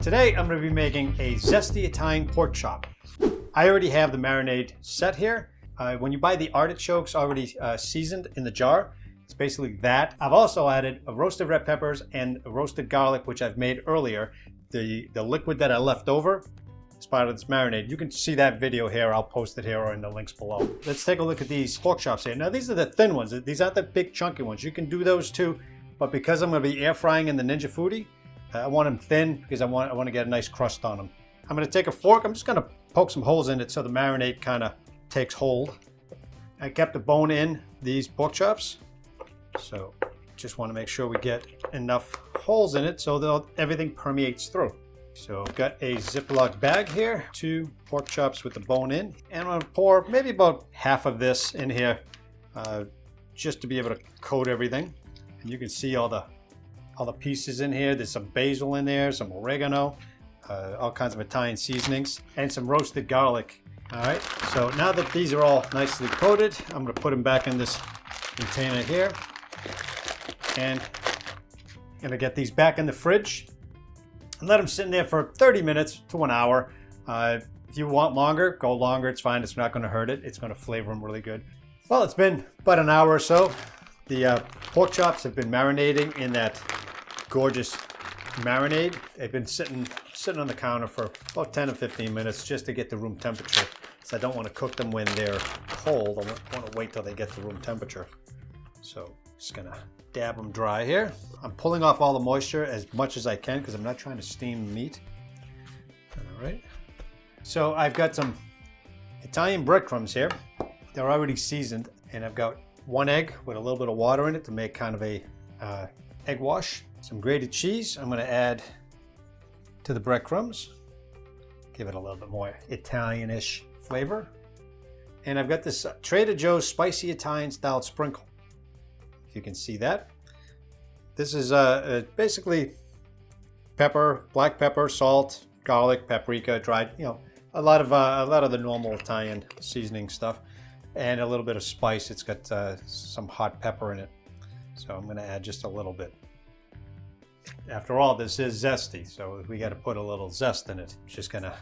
Today I'm going to be making a Zesty Italian Pork Chop. I already have the marinade set here. When you buy the artichokes already seasoned in the jar, it's basically that. I've also added roasted red peppers and roasted garlic, which I've made earlier. The liquid that I left over as part of this marinade. You can see that video here. I'll post it here or in the links below. Let's take a look at these pork chops here. Now these are the thin ones. These aren't the big chunky ones. You can do those too, but because I'm going to be air frying in the NINJA FOODi, I want them thin because I want to get a nice crust on them. I'm going to take a fork. I'm just going to poke some holes in it so the marinade kind of takes hold. I kept the bone in these pork chops, so just want to make sure we get enough holes in it so that everything permeates through. So I've got a Ziploc bag here, 2 pork chops with the bone in, and I'm going to pour maybe about half of this in here just to be able to coat everything. And you can see all the pieces in here. There's some basil in there, some oregano, all kinds of Italian seasonings, and some roasted garlic. All right, so now that these are all nicely coated, I'm going to put them back in this container here, and I'm going to get these back in the fridge and let them sit in there for 30 minutes to an hour. If you want longer, go longer. It's fine. It's not going to hurt it. It's going to flavor them really good. Well, it's been about an hour or so. The pork chops have been marinating in that gorgeous marinade. They've been sitting on the counter for about 10 or 15 minutes just to get the room temperature. So I don't want to cook them when they're cold. I want to wait till they get to room temperature. So just gonna dab them dry here. I'm pulling off all the moisture as much as I can because I'm not trying to steam the meat. All right. So I've got some Italian breadcrumbs here. They're already seasoned, and I've got 1 egg with a little bit of water in it to make kind of a egg wash. Some grated cheese I'm going to add to the breadcrumbs. Give it a little bit more Italian-ish flavor. And I've got this Trader Joe's spicy Italian style sprinkle. If you can see that. This is basically pepper, black pepper, salt, garlic, paprika, dried, a lot of the normal Italian seasoning stuff, and a little bit of spice. It's got some hot pepper in it. So I'm going to add just a little bit. After all, this is zesty, so we got to put a little zest in it. Just going to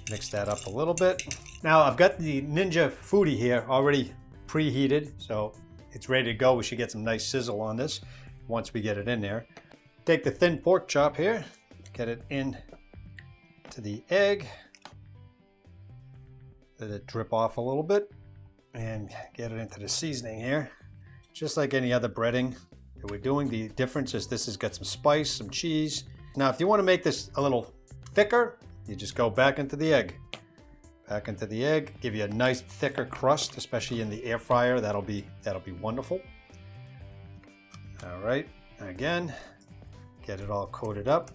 mix that up a little bit. Now I've got the NINJA FOODi here already preheated, so it's ready to go. We should get some nice sizzle on this once we get it in there. Take the thin pork chop here, get it in to the egg, let it drip off a little bit, and get it into the seasoning here. Just like any other breading that we're doing, the difference is this has got some spice, some cheese. Now, if you want to make this a little thicker, you just go back into the egg. Back into the egg, give you a nice thicker crust, especially in the air fryer. That'll be wonderful. All right, again, get it all coated up.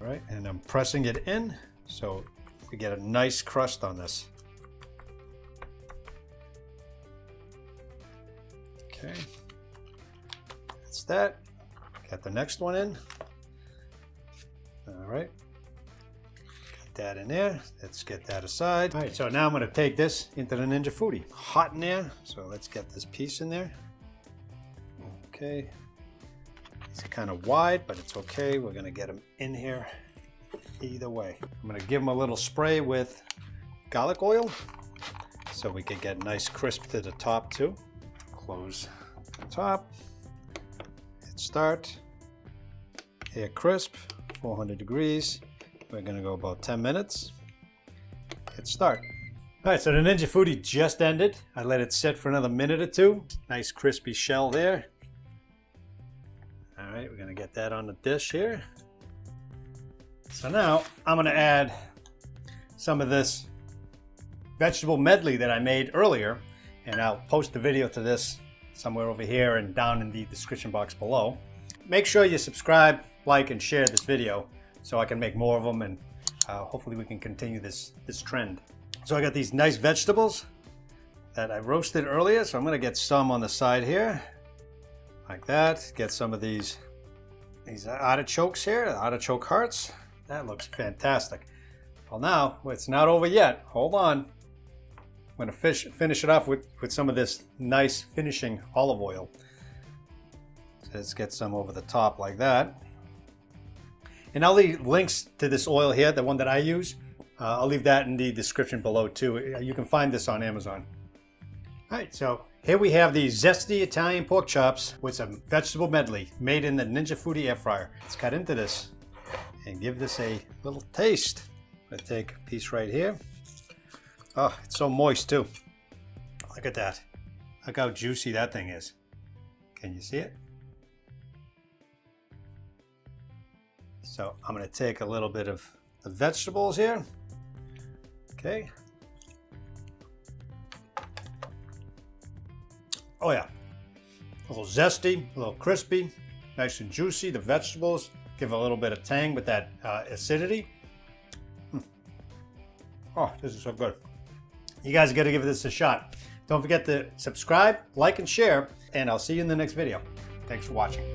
All right, and I'm pressing it in so we get a nice crust on this. Okay, that's that. Got the next one in. All right, got that in there. Let's get that aside. All right, so now I'm going to take this into the NINJA FOODi. Hot in there, so let's get this piece in there. Okay, it's kind of wide, but it's okay. We're going to get them in here either way. I'm going to give them a little spray with garlic oil so we can get nice crisp to the top too. Close the top, hit start, air crisp, 400 degrees. We're gonna go about 10 minutes, hit start. All right, so the NINJA FOODi just ended. I let it sit for another minute or two. Nice crispy shell there. All right, we're gonna get that on the dish here. So now I'm gonna add some of this vegetable medley that I made earlier, and I'll post the video to this somewhere over here and down in the description box below. Make sure you subscribe, like, and share this video so I can make more of them, and hopefully we can continue this trend. So I got these nice vegetables that I roasted earlier, so I'm gonna get some on the side here, like that. Get some of these artichokes here, artichoke hearts. That looks fantastic. Well, now, it's not over yet. Hold on. I'm going to finish it off with some of this nice finishing olive oil. So let's get some over the top like that. And I'll leave links to this oil here, the one that I use. I'll leave that in the description below too. You can find this on Amazon. All right, so here we have the Zesty Italian Pork Chops with some vegetable medley made in the NINJA FOODi Air Fryer. Let's cut into this and give this a little taste. I'm gonna take a piece right here. Oh, it's so moist too. Look at that. Look how juicy that thing is. Can you see it? So I'm gonna take a little bit of the vegetables here. Okay. Oh yeah, a little zesty, a little crispy, nice and juicy. The vegetables give a little bit of tang with that acidity. Oh, this is so good. You guys got to give this a shot. Don't forget to subscribe, like, and share, and I'll see you in the next video. Thanks for watching.